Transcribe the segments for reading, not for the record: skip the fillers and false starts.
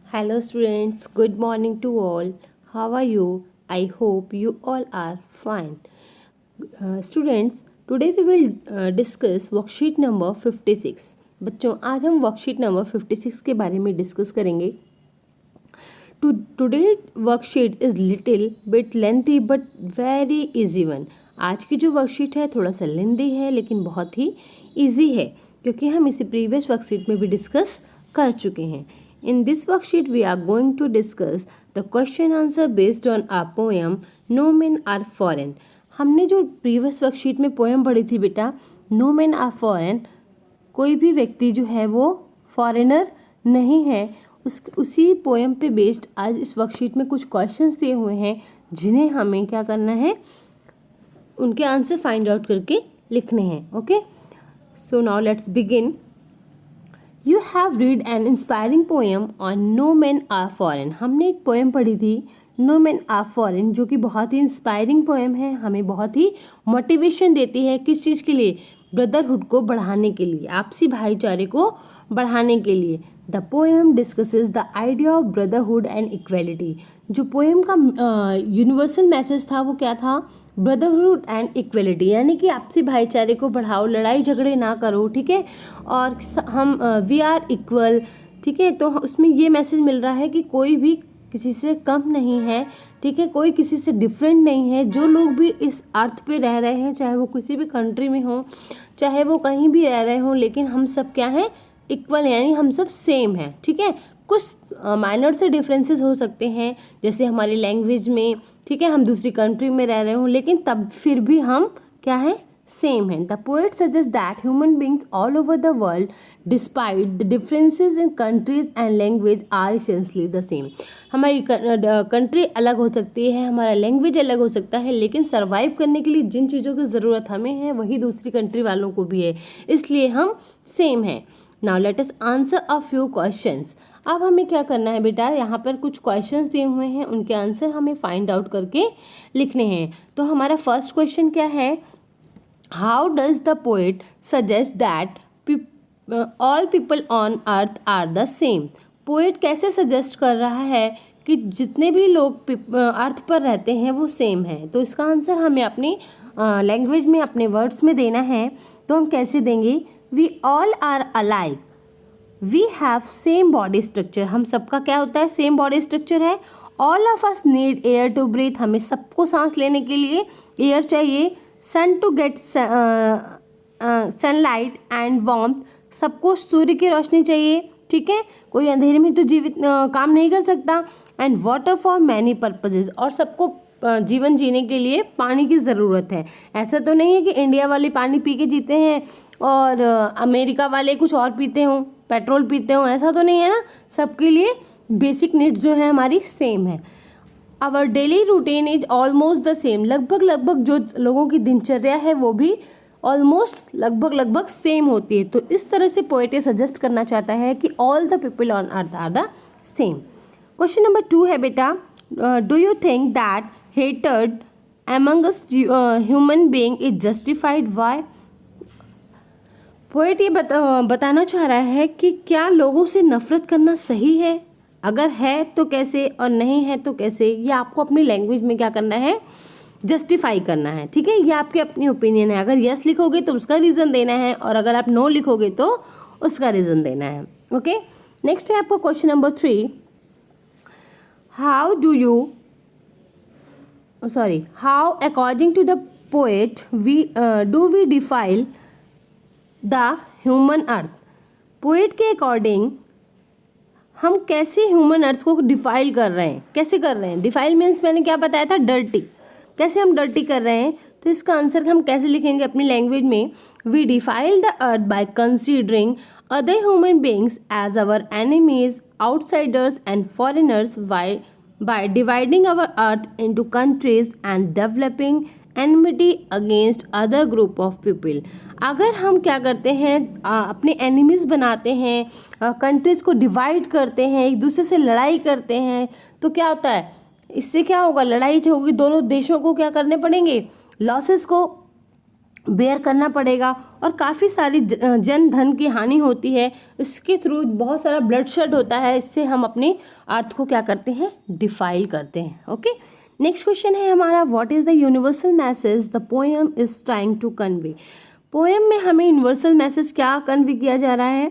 Hello, students. Good morning to all. How are you? I hope you all are fine. Students, today we will discuss worksheet number 56. बच्चों, आज हम worksheet number 56 के बारे में discuss करेंगे. Today worksheet is little bit lengthy but very easy one. आज की जो वर्कशीट है थोड़ा सा लेंथी है लेकिन बहुत ही इजी है क्योंकि हम इसे प्रीवियस वर्कशीट में भी डिस्कस कर चुके हैं. In this worksheet, we are going to discuss the question answer based on our poem No Men Are Foreign. हमने जो प्रीवियस वर्कशीट में पोएम पढ़ी थी बेटा, No Men Are Foreign, कोई भी व्यक्ति जो है वो फॉरेनर नहीं है, उसी पोएम पे बेस्ड आज इस वर्कशीट में कुछ क्वेश्चंस दिए हुए हैं जिन्हें हमें क्या करना है, उनके आंसर फाइंड आउट करके लिखने हैं. Okay, so now let's begin. You have read an inspiring poem on No Men Are Foreign. हमने एक पोएम पढ़ी थी No Men Are Foreign जो कि बहुत ही इंस्पायरिंग पोएम है, हमें बहुत ही मोटिवेशन देती है. किस चीज़ के लिए? ब्रदरहुड को बढ़ाने के लिए, आपसी भाईचारे को बढ़ाने के लिए. The poem discusses the idea of brotherhood and equality. जो पोएम का यूनिवर्सल मैसेज था वो क्या था? ब्रदरहुड एंड इक्वेलिटी, यानी कि आपसी भाईचारे को बढ़ाओ, लड़ाई झगड़े ना करो, ठीक है, और हम वी आर इक्वल, ठीक है. तो उसमें ये मैसेज मिल रहा है कि कोई भी किसी से कम नहीं है, ठीक है, कोई किसी से डिफरेंट नहीं है. जो लोग भी इस अर्थ पे रह रहे हैं, चाहे वो किसी भी कंट्री में हो, चाहे वो कहीं भी रह रहे हों, लेकिन हम सब क्या हैं? इक्वल, यानी हम सब सेम हैं, ठीक है. कुछ माइनर से डिफरेंसेस हो सकते हैं, जैसे हमारी लैंग्वेज में, ठीक है, हम दूसरी कंट्री में रह रहे हों, लेकिन तब फिर भी हम क्या है? सेम है. The poet suggest that human beings all over the world despite the differences in countries and language are essentially the same. हमारी कंट्री अलग हो सकती है, हमारा लैंग्वेज अलग हो सकता है, लेकिन सर्वाइव करने के लिए जिन चीज़ों की ज़रूरत हमें है वही दूसरी कंट्री वालों को भी है, इसलिए हम सेम हैं. Now let us answer a few questions. अब हमें क्या करना है बेटा, यहाँ पर कुछ क्वेश्चंस दिए हुए हैं, उनके आंसर हमें फाइंड आउट करके लिखने हैं. तो हमारा फर्स्ट क्वेश्चन क्या है? How does the poet suggest that all people on earth are the same. Poet कैसे सजेस्ट कर रहा है कि जितने भी लोग अर्थ पर रहते हैं वो सेम हैं. तो इसका आंसर हमें अपनी लैंग्वेज में, अपने वर्ड्स में देना है. तो हम कैसे देंगे? We all are alike, we have same body structure. हम सबका क्या होता है? सेम बॉडी स्ट्रक्चर है. All of us need air to breathe. हमें सबको सांस लेने के लिए एयर चाहिए. Sun to get sunlight and warmth. सबको सूर्य की रोशनी चाहिए, ठीक है, कोई अंधेरे में तो जीवित काम नहीं कर सकता. And water for many purposes. और सबको जीवन जीने के लिए पानी की ज़रूरत है. ऐसा तो नहीं है कि इंडिया वाले पानी पी के जीते हैं और अमेरिका वाले कुछ और पीते हों, पेट्रोल पीते हों, ऐसा तो नहीं है ना. सबके लिए बेसिक नीड्स जो है हमारी सेम है. Our daily routine is almost the same. लगभग जो लोगों की दिनचर्या है वो भी ऑलमोस्ट लगभग सेम होती है. तो इस तरह से पोएट सजेस्ट करना चाहता है कि all the people on earth are the same. Question number 2 है बेटा, do you think that hatred among us human being is justified? Why? Poet ये बताना चाह रहा है कि क्या लोगों से नफरत करना सही है? अगर है तो कैसे, और नहीं है तो कैसे. ये आपको अपनी लैंग्वेज में क्या करना है? जस्टिफाई करना है, ठीक है. ये आपकी अपनी ओपिनियन है. अगर यस लिखोगे तो उसका रीज़न देना है, और अगर आप नो लिखोगे तो उसका रीज़न देना है. ओके, नेक्स्ट है आपका question number 3. How according to the poet do we define the human earth? Poet के अकॉर्डिंग हम कैसे ह्यूमन अर्थ को डिफाइल कर रहे हैं? कैसे कर रहे हैं? डिफाइल मीन्स मैंने क्या बताया था? डर्टी. कैसे हम डर्टी कर रहे हैं? तो इसका आंसर हम कैसे लिखेंगे अपनी लैंग्वेज में? We defile the earth by considering other human beings as our enemies, outsiders and foreigners by dividing our earth into countries and developing enmity against other group of people. अगर हम क्या करते हैं, अपने एनिमीज़ बनाते हैं, countries को divide करते हैं, एक दूसरे से लड़ाई करते हैं, तो क्या होता है? इससे क्या होगा? लड़ाई होगी, दोनों देशों को क्या करने पड़ेंगे? लॉसेस को बेयर करना पड़ेगा और काफ़ी सारी जन धन की हानि होती है। इसके थ्रू बहुत सारा ब्लड शेड होता है। इससे हम अपने अर्थ को क्या करते हैं, डिफाइल करते हैं। ओके, नेक्स्ट क्वेश्चन है हमारा, what is the universal message the poem is trying to convey. Poem में हमें यूनिवर्सल मैसेज क्या कन्वे किया जा रहा है,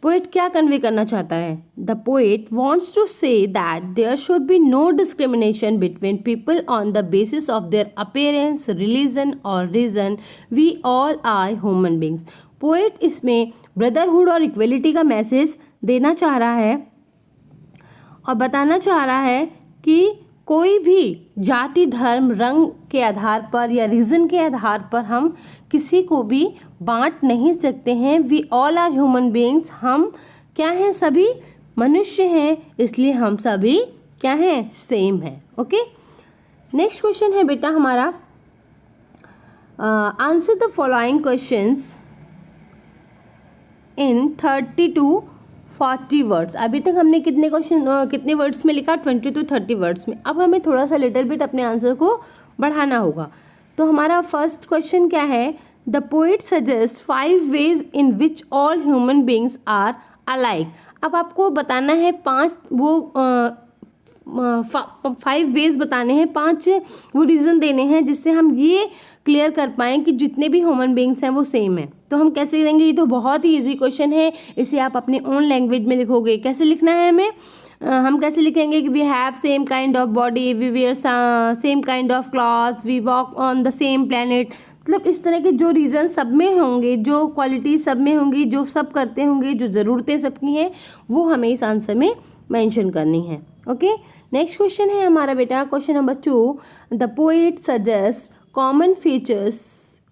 पोएट क्या कन्वे करना चाहता है। The poet wants to say that there should be no discrimination between people on the basis of their appearance, religion और reason. We all are human beings. Poet इसमें ब्रदरहुड और इक्वलिटी का message देना चाह रहा है और बताना चाह रहा है कि कोई भी जाति, धर्म, रंग के आधार पर या रीजन के आधार पर हम किसी को भी बांट नहीं सकते हैं। We all are human beings. हम क्या हैं, सभी मनुष्य हैं, इसलिए हम सभी क्या हैं, सेम हैं। ओके, नेक्स्ट क्वेश्चन है बेटा हमारा, answer the following questions in 30 to 40 words. अभी तक हमने कितने वर्ड्स में लिखा, 20 to 30 वर्ड्स में। अब हमें थोड़ा सा लिटिल बिट अपने आंसर को बढ़ाना होगा। तो हमारा फर्स्ट क्वेश्चन क्या है, the poet suggest 5 ways in which all human beings are alike। अब आपको बताना है 5 ways बताने हैं, 5 वो रीज़न देने हैं जिससे हम ये क्लियर कर पाएँ कि जितने भी ह्यूमन बींग्स हैं वो सेम है। तो हम कैसे देंगे, ये तो बहुत ही इजी क्वेश्चन है। इसे आप अपने ओन लैंग्वेज में लिखोगे। कैसे लिखना है हमें, हम कैसे लिखेंगे कि we have same kind of body, we wear same kind of clothes, we walk on the same planet. मतलब इस तरह के जो रीज़न सब में होंगे, जो क्वालिटी सब में होंगी, जो सब करते होंगे, जो ज़रूरतें सबकी हैं, वो हमें इस आंसर में मेंशन करनी है। ओके, नेक्स्ट क्वेश्चन है हमारा बेटा, question number 2, the poet suggest common features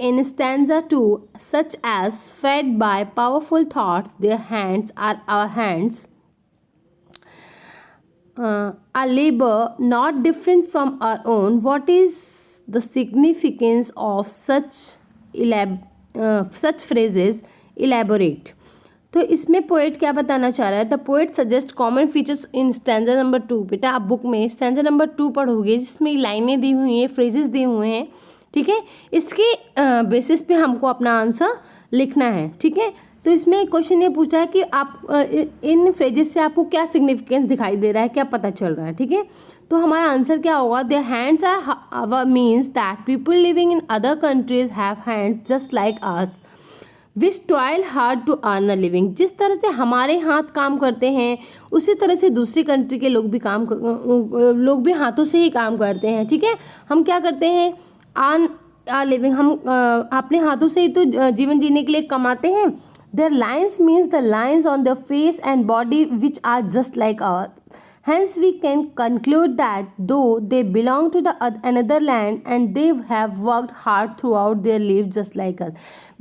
in stanza 2 such as fed by powerful thoughts, their hands are our hands, a labor not different from our own. What is the significance of such phrases? Elaborate। तो इसमें poet क्या बताना चाह रहा है, the poet suggest common features in stanza number 2। बेटा आप book में स्टैंजा नंबर 2 पढ़ोगे जिसमें लाइनें दी हुई हैं, फ्रेजेस दिए हुए हैं। ठीक है, इसके बेसिस पे हमको अपना आंसर लिखना है। ठीक है, तो इसमें क्वेश्चन ये पूछा है कि आप इन फ्रेजेस से आपको क्या सिग्निफिकेंस दिखाई दे रहा है, क्या पता चल रहा है। ठीक है, तो हमारा आंसर क्या होगा, their hands are means that people living in other countries have hands just like us which toil hard to earn a living. जिस तरह से हमारे हाथ काम करते हैं उसी तरह से दूसरी कंट्री के लोग भी हाथों से ही काम करते हैं। ठीक है, हम क्या करते हैं, अर्न अ लिविंग, हम अपने हाथों से ही तो जीवन जीने के लिए कमाते हैं। Their lines means the lines on the face and body which are just like our. Hence we can conclude that though they belong to the another land and they have worked hard throughout their lives just like us।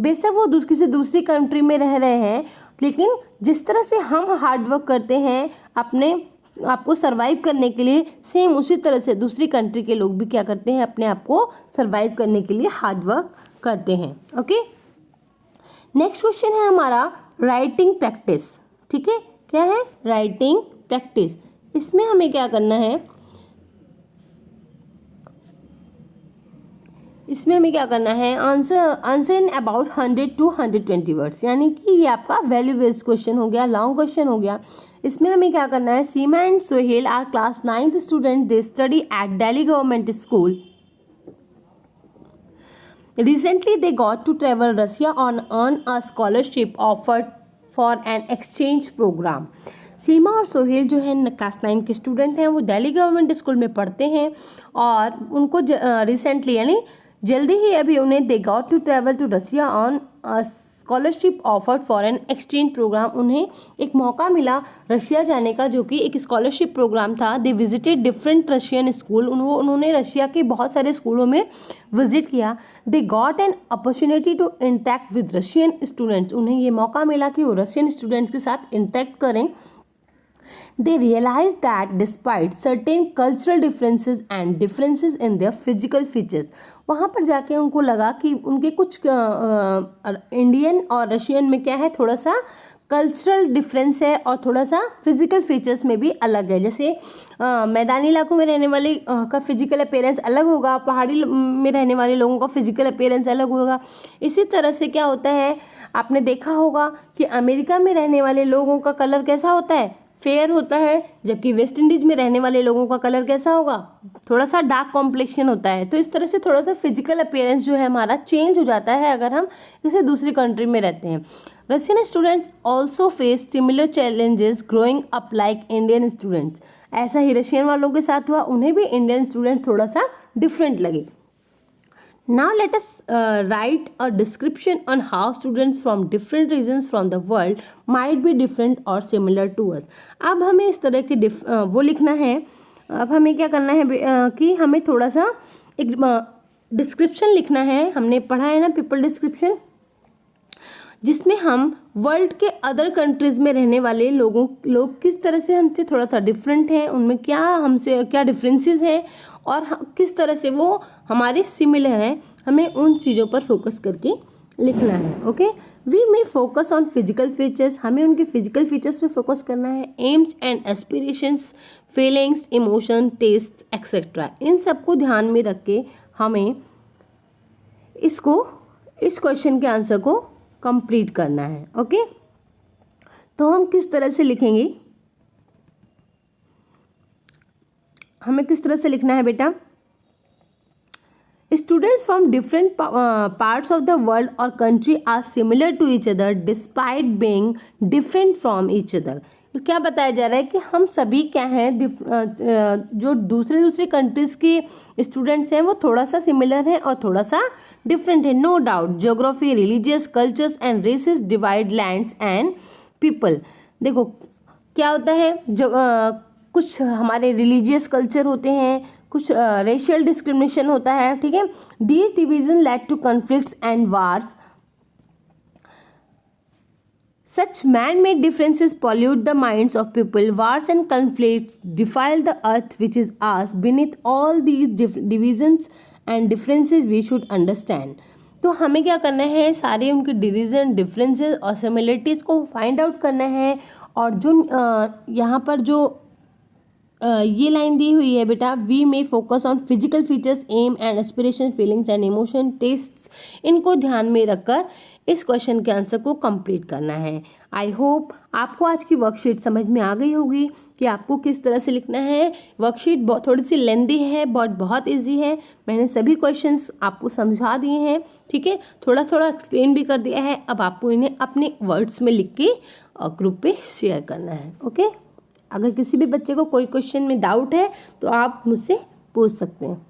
बेशक वो किसी दूसरी country में रह रहे हैं, लेकिन जिस तरह से हम हार्ड वर्क करते हैं अपने आपको सरवाइव करने के लिए, सेम उसी तरह से दूसरी कंट्री के लोग भी क्या करते हैं, अपने आप को सरवाइव करने के लिए हार्ड वर्क करते हैं। ओके, नेक्स्ट क्वेश्चन है हमारा राइटिंग प्रैक्टिस। ठीक है, क्या है, राइटिंग प्रैक्टिस। इसमें हमें क्या करना है, answer in about 100 to 120 words, यानी कि ये आपका वैल्यू बेस्ड क्वेश्चन हो गया, लॉन्ग क्वेश्चन हो गया। इसमें हमें क्या करना है, Seema and Sohail are class 9th student, they study at Delhi government school. Recently they got to travel Russia on earn a scholarship offered for an exchange program। सीमा और सोहेल जो है क्लास 9 के स्टूडेंट हैं, वो दिल्ली गवर्नमेंट स्कूल में पढ़ते हैं और उनको रिसेंटली यानी जल्दी ही अभी उन्हें they got to travel to Russia on scholarship offered for an exchange program. उन्हें एक मौका मिला रशिया जाने का, जो कि एक स्कॉलरशिप प्रोग्राम था। They visited different Russian school, उन्होंने रशिया के बहुत सारे स्कूलों में विजिट किया। They got an opportunity to interact with Russian students, उन्हें ये मौका मिला कि वो रशियन स्टूडेंट्स के साथ इंटैक्ट करें। They realized that despite certain cultural differences and differences in their physical features, वहाँ पर जाके उनको लगा कि उनके कुछ इंडियन और रशियन में क्या है, थोड़ा सा कल्चरल डिफरेंस है और थोड़ा सा फिजिकल फीचर्स में भी अलग है। जैसे मैदानी इलाकों में रहने वाले का फिजिकल अपीयरेंस अलग होगा, पहाड़ी में रहने वाले लोगों का फिजिकल अपीयरेंस अलग होगा। इसी तरह से क्या होता है, आपने देखा होगा कि अमेरिका में रहने वाले लोगों का कलर कैसा होता है, फेयर होता है, जबकि वेस्ट इंडीज में रहने वाले लोगों का कलर कैसा होगा, थोड़ा सा डार्क कॉम्प्लेक्शन होता है। तो इस तरह से थोड़ा सा फिजिकल अपीयरेंस जो है हमारा चेंज हो जाता है अगर हम किसी दूसरी कंट्री में रहते हैं। Russian students also face similar challenges growing up like Indian students. ऐसा ही रशियन वालों के साथ हुआ, उन्हें भी इंडियन स्टूडेंट थोड़ा सा डिफरेंट लगे। Now let us write a description on how students from different regions from the world might be different or similar to us. अब हमें इस तरह के वो लिखना है। अब हमें क्या करना है कि हमें थोड़ा सा एक डिस्क्रिप्शन लिखना है। हमने पढ़ा है ना पीपल डिस्क्रिप्शन, जिसमें हम वर्ल्ड के अदर कंट्रीज़ में रहने वाले लोग किस तरह से हमसे थोड़ा सा डिफरेंट हैं, उनमें क्या हमसे क्या डिफरेंसेस हैं और किस तरह से वो हमारे सिमिलर हैं, हमें उन चीज़ों पर फोकस करके लिखना है। Okay, we may focus on physical features, हमें उनके फिजिकल फीचर्स पे फोकस करना है। Aims and aspirations, feelings, emotion, taste etcetera, इन सबको ध्यान में रख के हमें इस क्वेश्चन के आंसर को कंप्लीट करना है। ओके, तो हम किस तरह से लिखेंगे, हमें किस तरह से लिखना है बेटा, students from different parts of the world और country are similar to each other despite being different from each other. तो क्या बताया जा रहा है कि हम सभी क्या हैं, जो दूसरे कंट्रीज़ के स्टूडेंट्स हैं वो थोड़ा सा सिमिलर हैं और थोड़ा सा डिफरेंट है। No doubt geography, religious, cultures and races divide lands and people. देखो क्या होता है, जो कुछ हमारे रिलीजियस कल्चर होते हैं, कुछ रेशियल डिस्क्रिमिनेशन होता है, ठीक है। These division led to conflicts and wars. Such man-made differences pollute the minds of people. Wars and conflicts defile the earth which is ours. Beneath all these divisions and differences we should understand. तो हमें क्या करना है, सारे उनके division, differences और similarities को find out करना है। और जो यहाँ पर जो ये लाइन दी हुई है बेटा, we may focus on physical features, aim and aspiration, feelings and emotion, taste, इनको ध्यान में रखकर इस क्वेश्चन के आंसर को कंप्लीट करना है। आई होप आपको आज की वर्कशीट समझ में आ गई होगी कि आपको किस तरह से लिखना है। वर्कशीट थोड़ी सी लेंदी है, बहुत इजी है। मैंने सभी क्वेश्चंस आपको समझा दिए हैं, ठीक है, थोड़ा थोड़ा एक्सप्लेन भी कर दिया है। अब आपको इन्हें अपने वर्ड्स में लिख के ग्रुप पे शेयर करना है। ओके, अगर किसी भी बच्चे को कोई क्वेश्चन में डाउट है तो आप मुझसे पूछ सकते हैं।